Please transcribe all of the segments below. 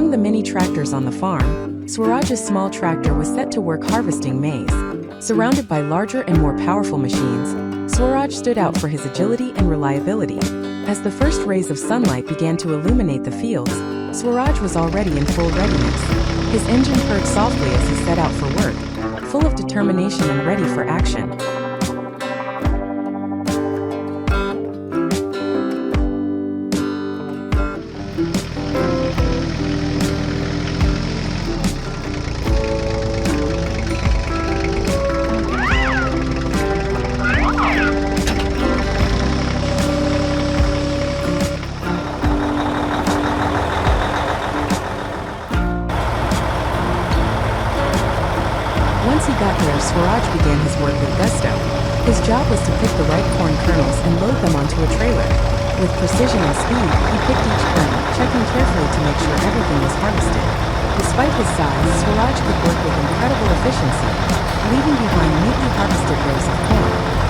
Among the many tractors on the farm, Swaraj's small tractor was set to work harvesting maize. Surrounded by larger and more powerful machines, Swaraj stood out for his agility and reliability. As the first rays of sunlight began to illuminate the fields, Swaraj was already in full readiness. His engine purred softly as he set out for work, full of determination and ready for action. Once he got there, Swaraj began his work with gusto. His job was to pick the right corn kernels and load them onto a trailer. With precision and speed, he picked each kernel, checking carefully to make sure everything was harvested. Despite his size, Swaraj could work with incredible efficiency, leaving behind neatly harvested rows of corn.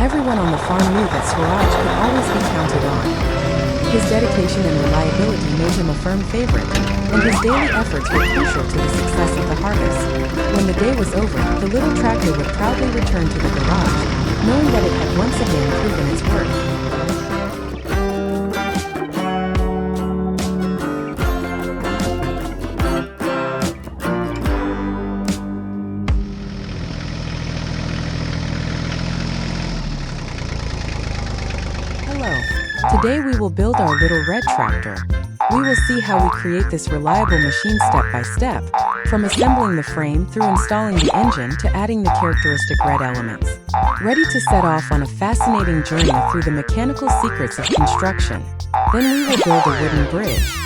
Everyone on the farm knew that Swaraj could always be counted on. His dedication and reliability made him a firm favorite, and his daily efforts were crucial to the success of the harvest. When the day was over, the little tractor would proudly return to the garage, knowing that it had once again proven its worth. Today we will build our little red tractor. We will see how we create this reliable machine step by step, from assembling the frame through installing the engine to adding the characteristic red elements. Ready to set off on a fascinating journey through the mechanical secrets of construction. Then we will build a wooden bridge.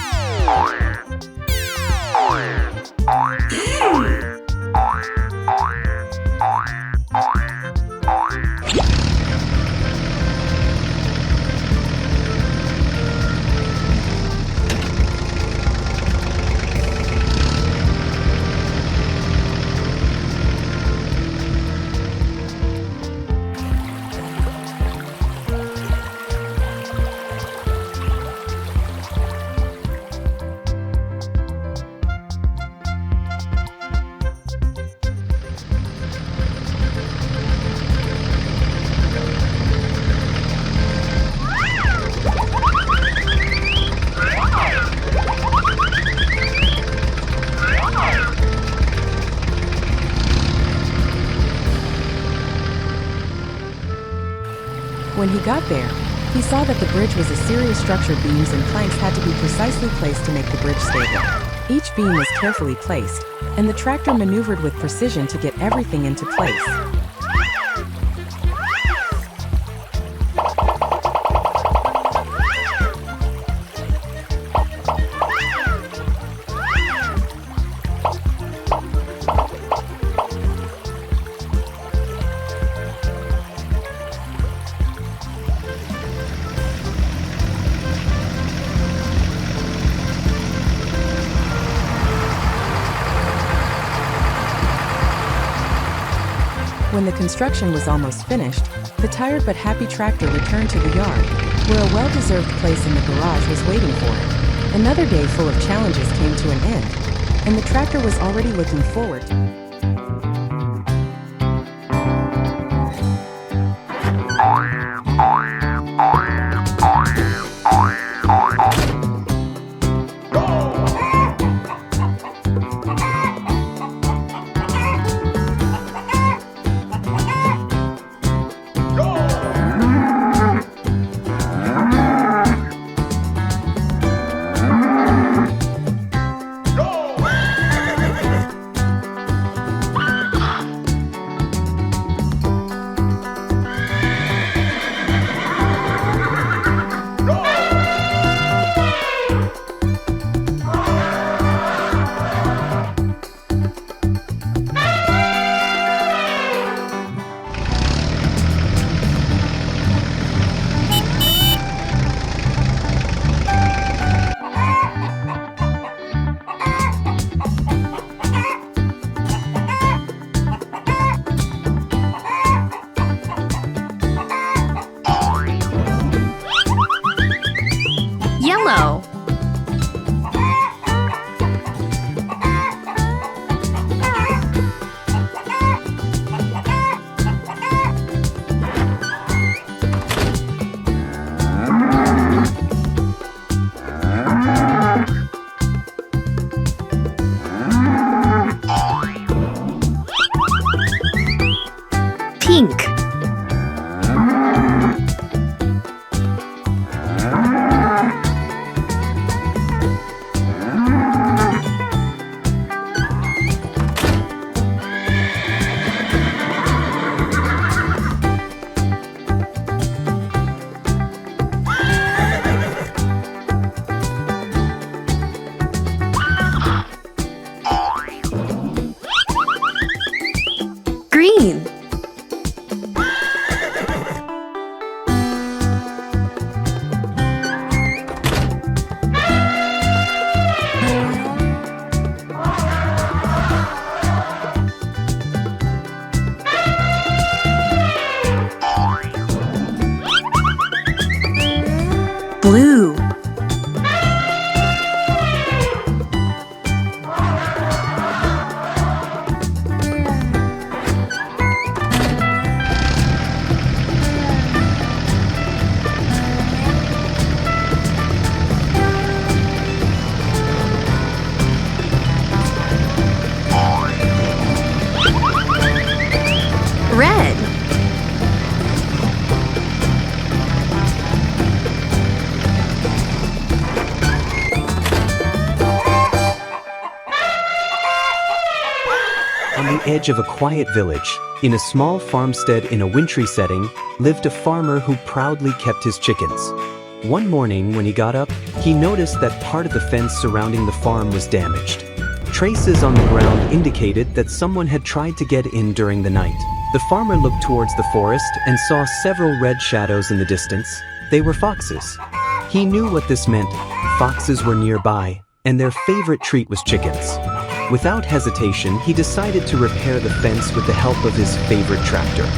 When he got there, he saw that the bridge was a series of structured beams and planks had to be precisely placed to make the bridge stable. Each beam was carefully placed, and the tractor maneuvered with precision to get everything into place. When the construction was almost finished, the tired but happy tractor returned to the yard, where a well-deserved place in the garage was waiting for it. Another day full of challenges came to an end, and the tractor was already looking forward to yellow, pink, green, blue, red, On the edge of a quiet village, in a small farmstead in a wintry setting, lived a farmer who proudly kept his chickens. One morning when he got up, he noticed that part of the fence surrounding the farm was damaged. Traces on the ground indicated that someone had tried to get in during the night. The farmer looked towards the forest and saw several red shadows in the distance. They were foxes. He knew what this meant. Foxes were nearby, and their favorite treat was chickens. Without hesitation, he decided to repair the fence with the help of his favorite tractor.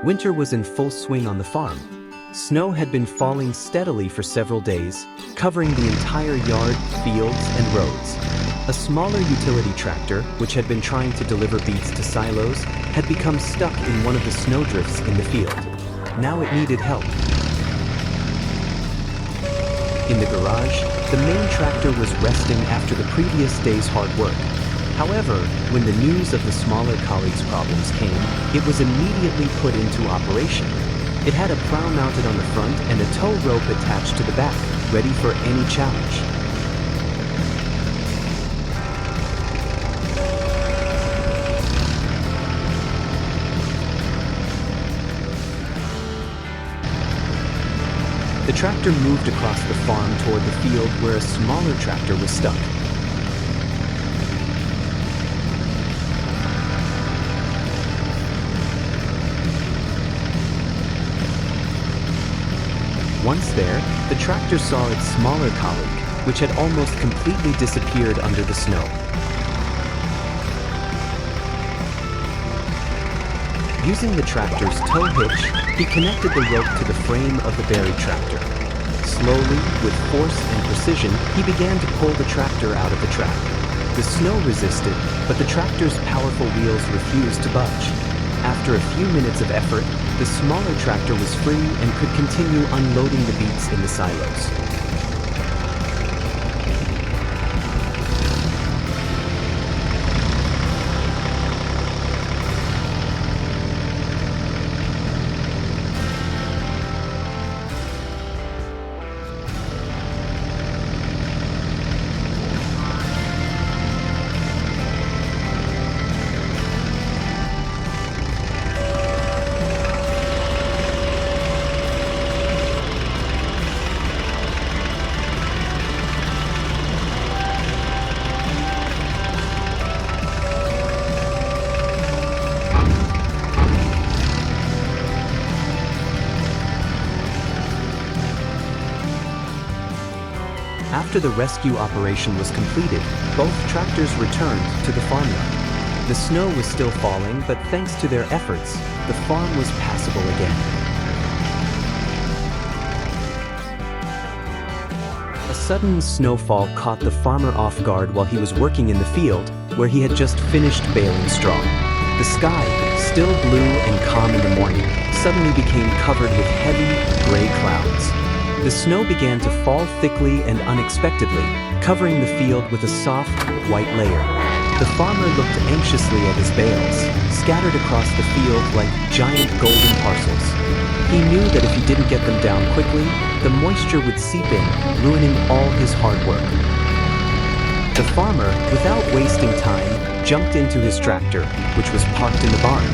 Winter was in full swing on the farm. Snow had been falling steadily for several days, covering the entire yard, fields, and roads. A smaller utility tractor, which had been trying to deliver beets to silos, had become stuck in one of the snowdrifts in the field. Now it needed help. In the garage, the main tractor was resting after the previous day's hard work. However, when the news of the smaller colleagues' problems came, it was immediately put into operation. It had a plow mounted on the front and a tow rope attached to the back, ready for any challenge. The tractor moved across the farm toward the field where a smaller tractor was stuck. Once there, the tractor saw its smaller colleague, which had almost completely disappeared under the snow. Using the tractor's tow hitch, he connected the rope to the frame of the buried tractor. Slowly, with force and precision, he began to pull the tractor out of the track. The snow resisted, but the tractor's powerful wheels refused to budge. After a few minutes of effort, the smaller tractor was free and could continue unloading the beets in the silos. After the rescue operation was completed, both tractors returned to the farmyard. The snow was still falling, but thanks to their efforts, the farm was passable again. A sudden snowfall caught the farmer off guard while he was working in the field, where he had just finished baling straw. The sky, still blue and calm in the morning, suddenly became covered with heavy, gray clouds. The snow began to fall thickly and unexpectedly, covering the field with a soft, white layer. The farmer looked anxiously at his bales, scattered across the field like giant golden parcels. He knew that if he didn't get them down quickly, the moisture would seep in, ruining all his hard work. The farmer, without wasting time, jumped into his tractor, which was parked in the barn.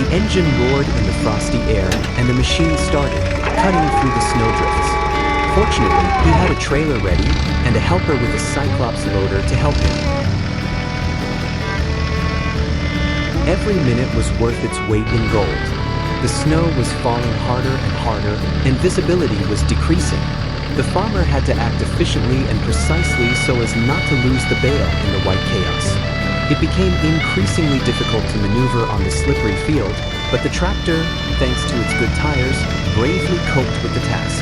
The engine roared in the frosty air, and the machine started, cutting through the snowdrifts. Fortunately, he had a trailer ready and a helper with a Cyclops loader to help him. Every minute was worth its weight in gold. The snow was falling harder and harder, and visibility was decreasing. The farmer had to act efficiently and precisely so as not to lose the bale in the white chaos. It became increasingly difficult to maneuver on the slippery field, but the tractor, thanks to its good tires, bravely coped with the task.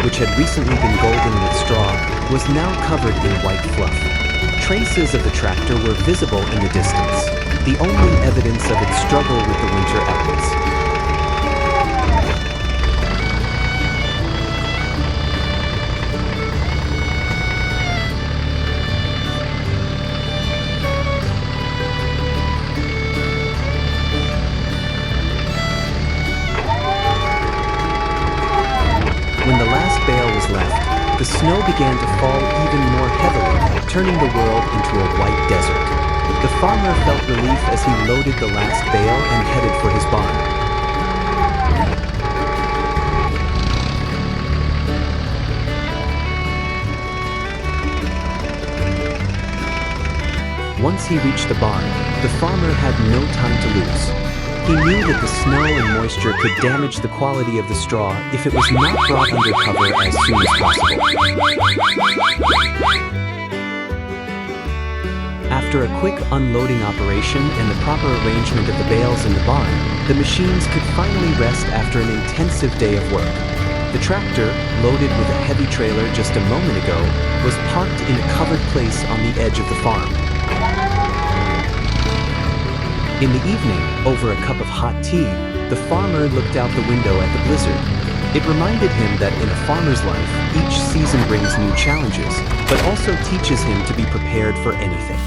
Which had recently been golden with straw, was now covered in white fluff. Traces of the tractor were visible in the distance, the only evidence of its struggle with the winter elements. When the last bale was left, the snow began to fall even more heavily, turning the world into a white desert. The farmer felt relief as he loaded the last bale and headed for his barn. Once he reached the barn, the farmer had no time to lose. He knew that the snow and moisture could damage the quality of the straw if it was not brought under cover as soon as possible. After a quick unloading operation and the proper arrangement of the bales in the barn, the machines could finally rest after an intensive day of work. The tractor, loaded with a heavy trailer just a moment ago, was parked in a covered place on the edge of the farm. In the evening, over a cup of hot tea, the farmer looked out the window at the blizzard. It reminded him that in a farmer's life, each season brings new challenges, but also teaches him to be prepared for anything.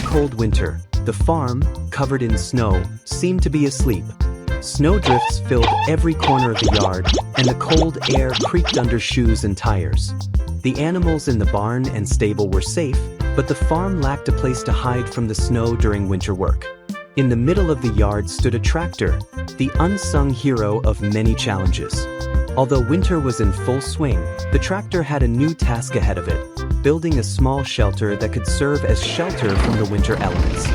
Cold winter, the farm, covered in snow, seemed to be asleep. Snowdrifts filled every corner of the yard, and the cold air creaked under shoes and tires. The animals in the barn and stable were safe, but the farm lacked a place to hide from the snow during winter work. In the middle of the yard stood a tractor, the unsung hero of many challenges. Although winter was in full swing, the tractor had a new task ahead of it: building a small shelter that could serve as shelter from the winter elements.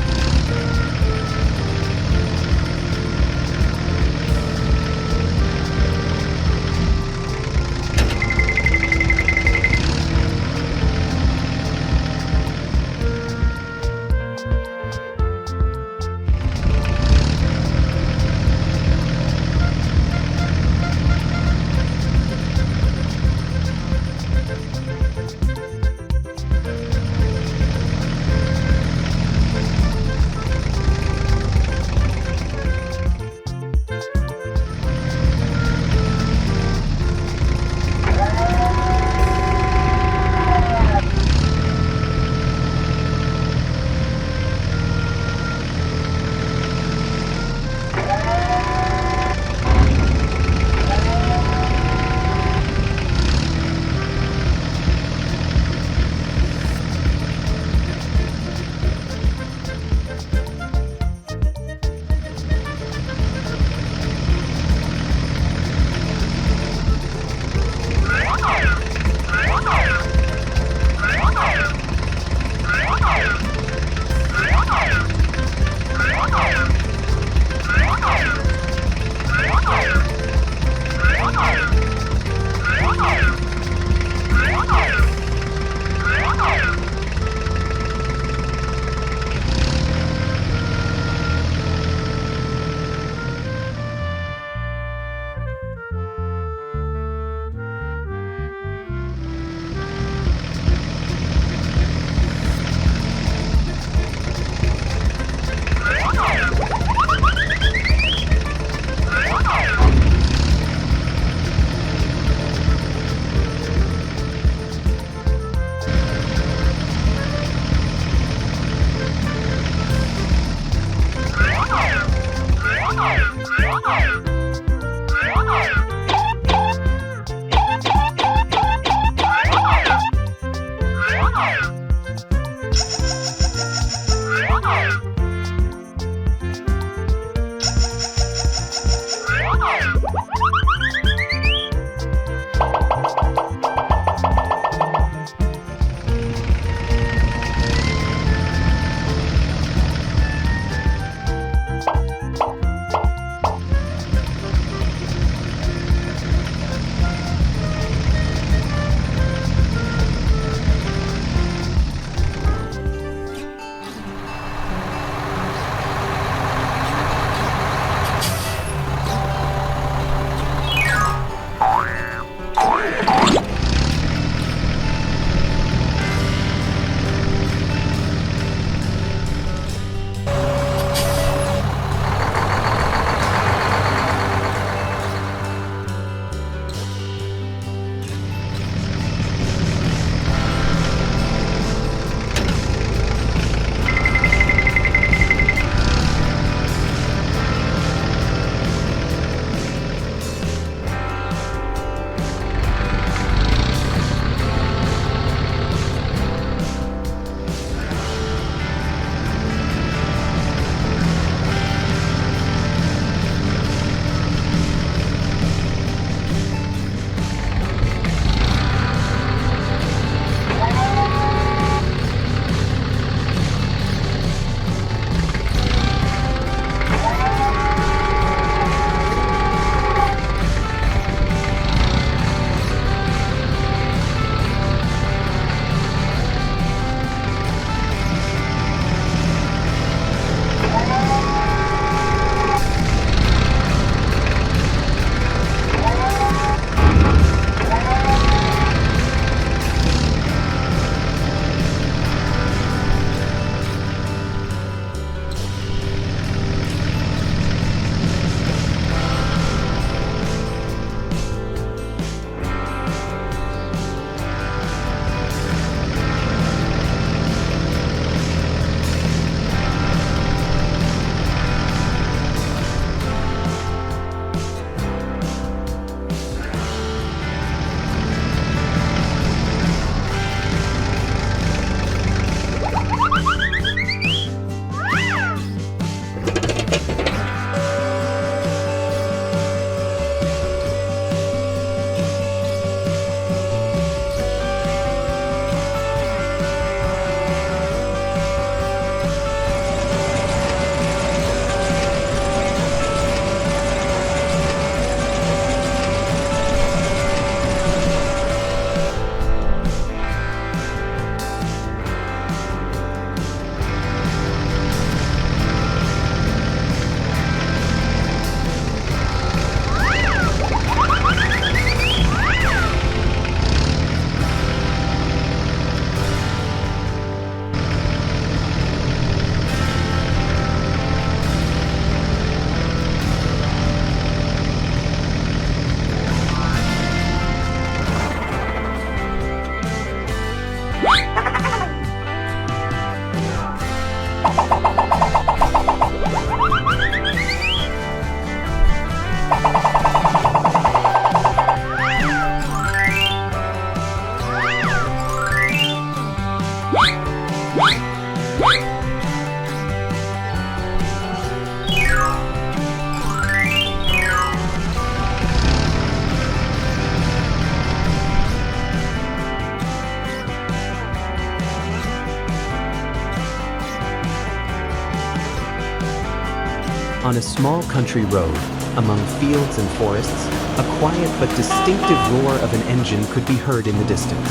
On a small country road, among fields and forests, a quiet but distinctive roar of an engine could be heard in the distance.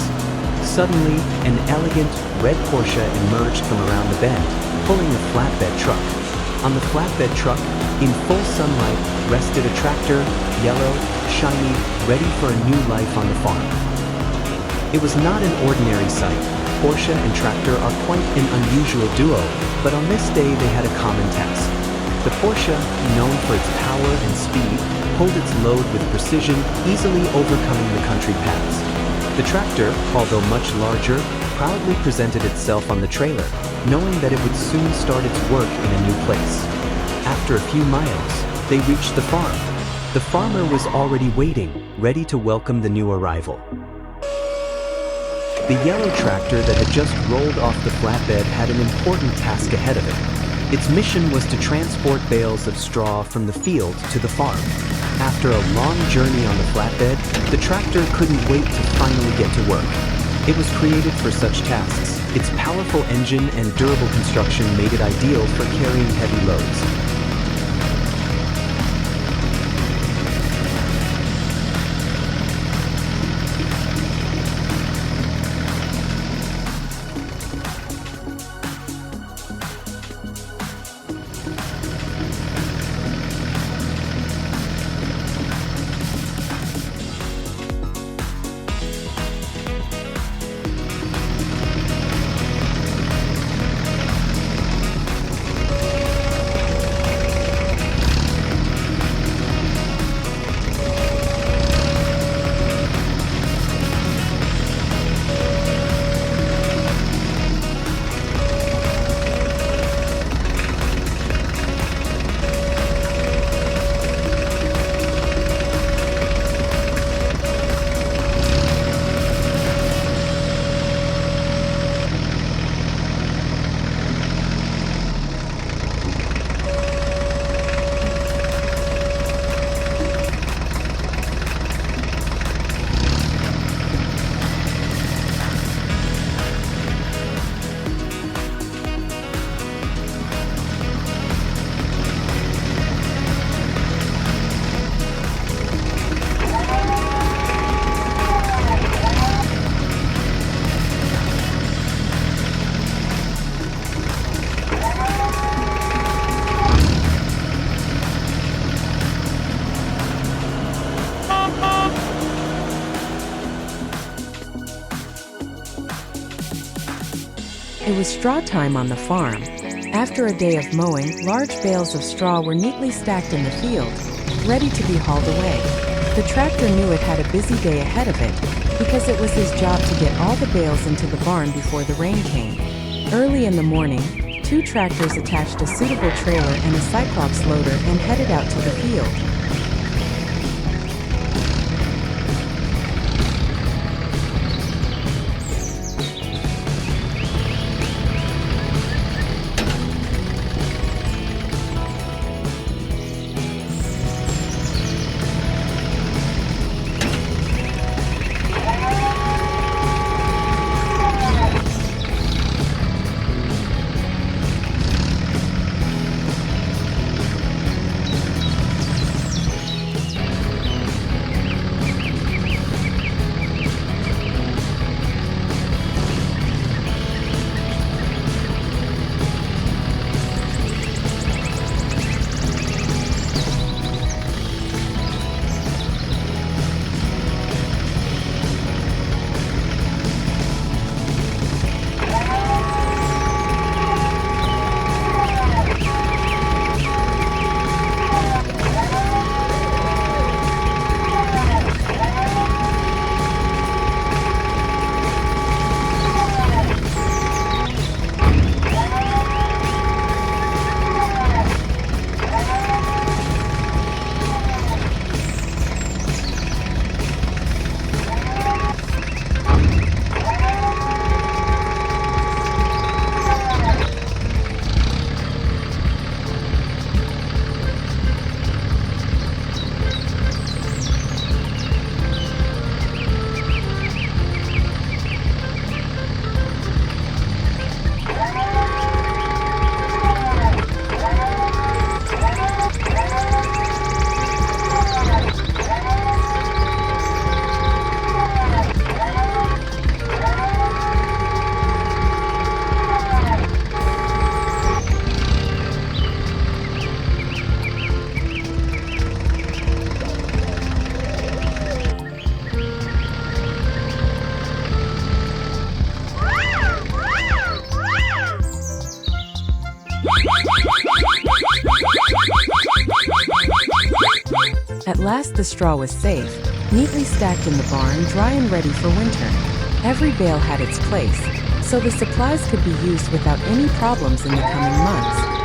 Suddenly, an elegant, red Porsche emerged from around the bend, pulling a flatbed truck. On the flatbed truck, in full sunlight, rested a tractor, yellow, shiny, ready for a new life on the farm. It was not an ordinary sight. Porsche and tractor are quite an unusual duo, but on this day they had a common task. The Porsche, known for its power and speed, pulled its load with precision, easily overcoming the country paths. The tractor, although much larger, proudly presented itself on the trailer, knowing that it would soon start its work in a new place. After a few miles, they reached the farm. The farmer was already waiting, ready to welcome the new arrival. The yellow tractor that had just rolled off the flatbed had an important task ahead of it. Its mission was to transport bales of straw from the field to the farm. After a long journey on the flatbed, the tractor couldn't wait to finally get to work. It was created for such tasks. Its powerful engine and durable construction made it ideal for carrying heavy loads. It was straw time on the farm. After a day of mowing, large bales of straw were neatly stacked in the field, ready to be hauled away. The tractor knew it had a busy day ahead of it, because it was his job to get all the bales into the barn before the rain came. Early in the morning, 2 tractors attached a suitable trailer and a Cyclops loader and headed out to the field. At last the straw was safe, neatly stacked in the barn, dry and ready for winter. Every bale had its place, so the supplies could be used without any problems in the coming months.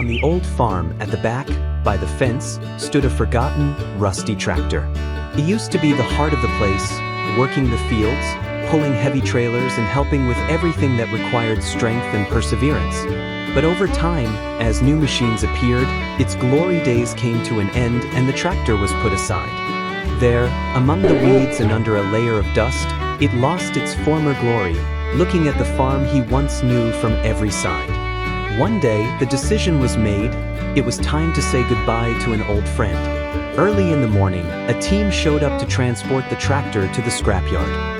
On the old farm at the back, by the fence, stood a forgotten, rusty tractor. It used to be the heart of the place, working the fields, pulling heavy trailers and helping with everything that required strength and perseverance. But over time, as new machines appeared, its glory days came to an end and the tractor was put aside. There, among the weeds and under a layer of dust, it lost its former glory, looking at the farm he once knew from every side. One day, the decision was made. It was time to say goodbye to an old friend. Early in the morning, a team showed up to transport the tractor to the scrapyard.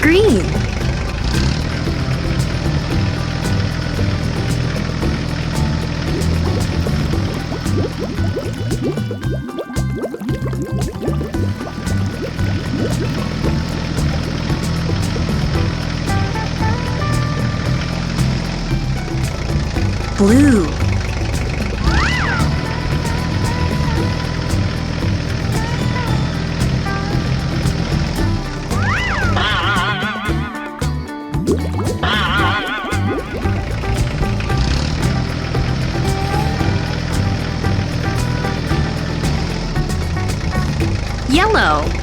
Green. Blue. Yellow.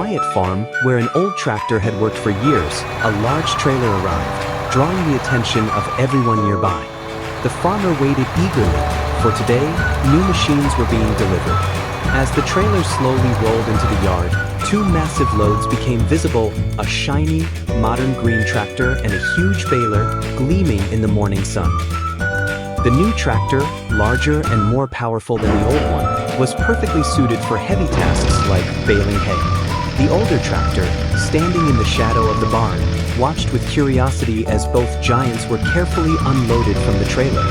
quiet farm, where an old tractor had worked for years, a large trailer arrived, drawing the attention of everyone nearby. The farmer waited eagerly, for today, new machines were being delivered. As the trailer slowly rolled into the yard, two massive loads became visible, a shiny, modern green tractor and a huge baler gleaming in the morning sun. The new tractor, larger and more powerful than the old one, was perfectly suited for heavy tasks like baling hay. The older tractor, standing in the shadow of the barn, watched with curiosity as both giants were carefully unloaded from the trailer.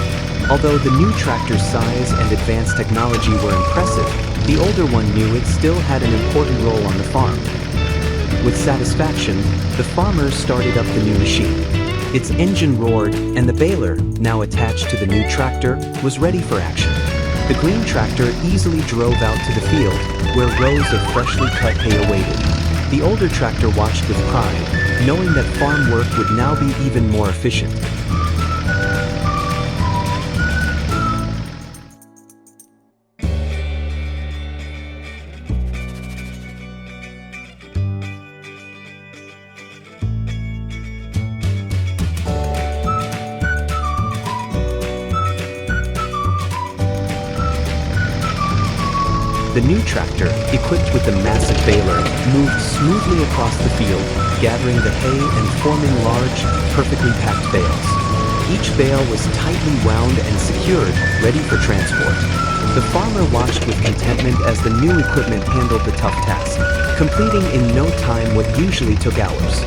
Although the new tractor's size and advanced technology were impressive, the older one knew it still had an important role on the farm. With satisfaction, the farmer started up the new machine. Its engine roared, and the baler, now attached to the new tractor, was ready for action. The green tractor easily drove out to the field, where rows of freshly cut hay awaited. The older tractor watched with pride, knowing that farm work would now be even more efficient. The new tractor, equipped with the massive baler, moved smoothly across the field, gathering the hay and forming large, perfectly packed bales. Each bale was tightly wound and secured, ready for transport. The farmer watched with contentment as the new equipment handled the tough task, completing in no time what usually took hours.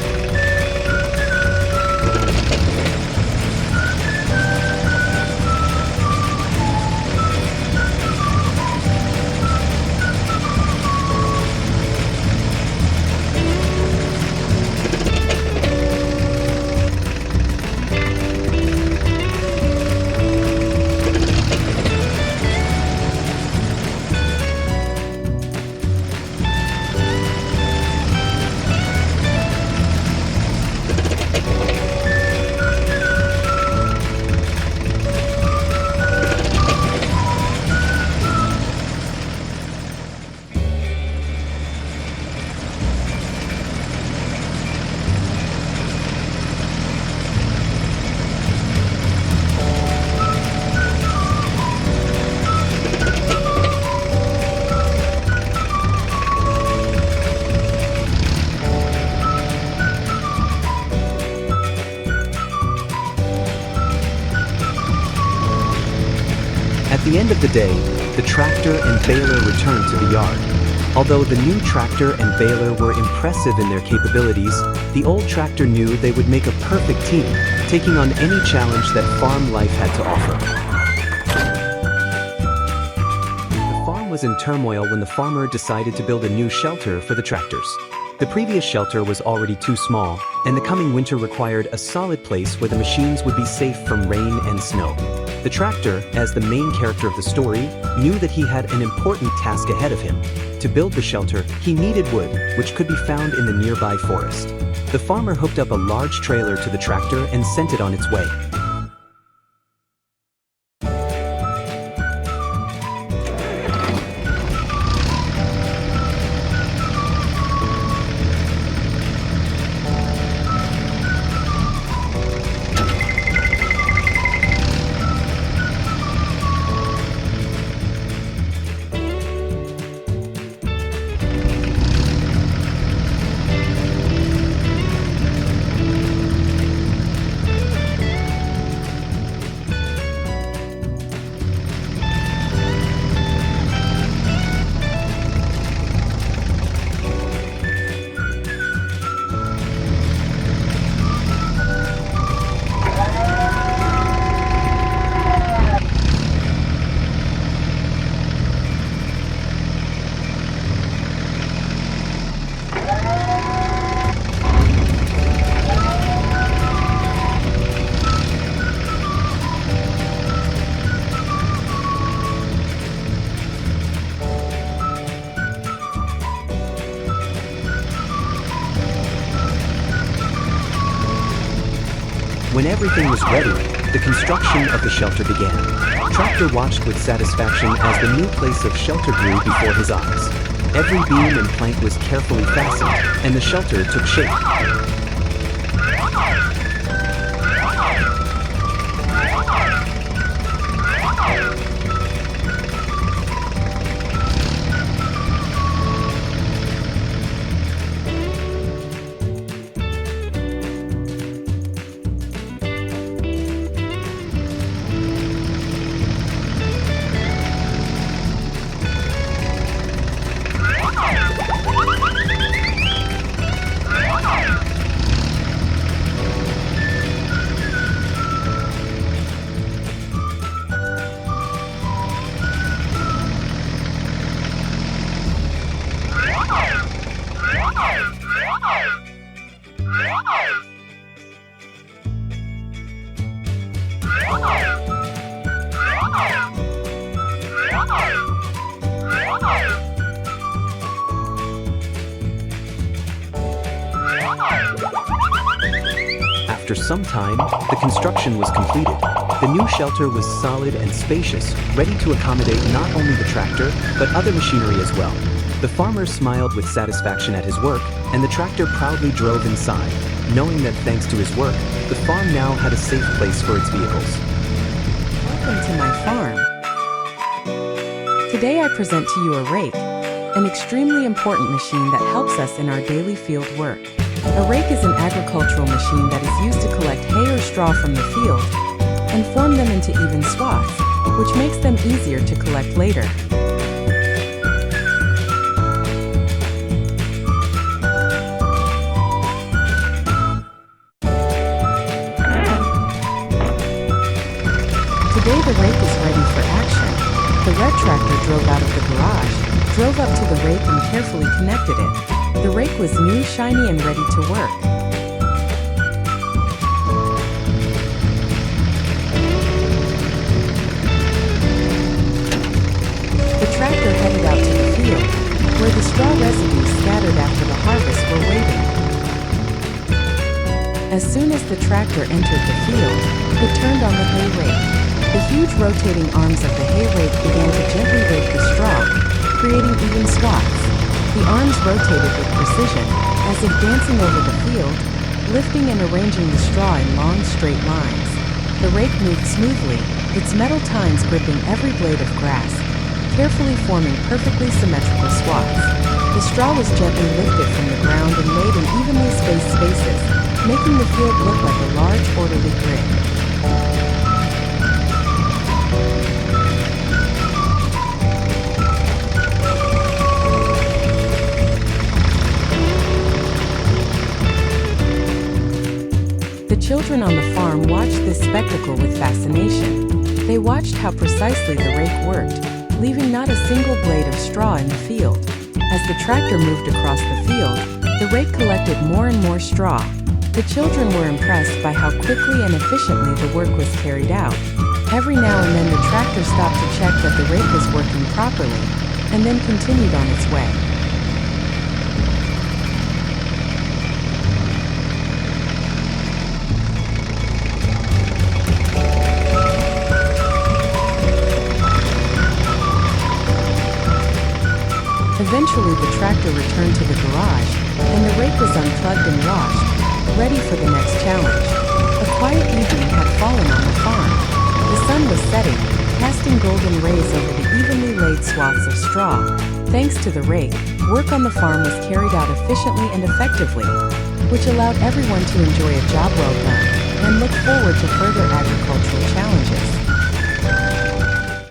At the end of the day, the tractor and baler returned to the yard. Although the new tractor and baler were impressive in their capabilities, the old tractor knew they would make a perfect team, taking on any challenge that farm life had to offer. The farm was in turmoil when the farmer decided to build a new shelter for the tractors. The previous shelter was already too small, and the coming winter required a solid place where the machines would be safe from rain and snow. The tractor, as the main character of the story, knew that he had an important task ahead of him. To build the shelter, he needed wood, which could be found in the nearby forest. The farmer hooked up a large trailer to the tractor and sent it on its way. When everything was ready, the construction of the shelter began. Tractor watched with satisfaction as the new place of shelter grew before his eyes. Every beam and plank was carefully fastened, and the shelter took shape. After some time, the construction was completed. The new shelter was solid and spacious, ready to accommodate not only the tractor, but other machinery as well. The farmer smiled with satisfaction at his work, and the tractor proudly drove inside, knowing that thanks to his work, the farm now had a safe place for its vehicles. Welcome to my farm. Today I present to you a rake, an extremely important machine that helps us in our daily field work. A rake is an agricultural machine that is used to collect hay or straw from the field and form them into even swaths, which makes them easier to collect later. Today the rake is ready for action. The red tractor drove out of the garage, drove up to the rake and carefully connected it. The rake was new, shiny, and ready to work. The tractor headed out to the field, where the straw residues scattered after the harvest were waiting. As soon as the tractor entered the field, it turned on the hay rake. The huge rotating arms of the hay rake began to gently rake the straw, creating even swaths. The arms rotated with precision, as if dancing over the field, lifting and arranging the straw in long, straight lines. The rake moved smoothly, its metal tines gripping every blade of grass, carefully forming perfectly symmetrical swaths. The straw was gently lifted from the ground and laid in evenly spaced spaces, making the field look like a large, orderly grid. The children on the farm watched this spectacle with fascination. They watched how precisely the rake worked, leaving not a single blade of straw in the field. As the tractor moved across the field, the rake collected more and more straw. The children were impressed by how quickly and efficiently the work was carried out. Every now and then the tractor stopped to check that the rake was working properly, and then continued on its way. Eventually the tractor returned to the garage, and the rake was unplugged and washed, ready for the next challenge. A quiet evening had fallen on the farm. The sun was setting, casting golden rays over the evenly laid swaths of straw. Thanks to the rake, work on the farm was carried out efficiently and effectively, which allowed everyone to enjoy a job well done and look forward to further agricultural challenges.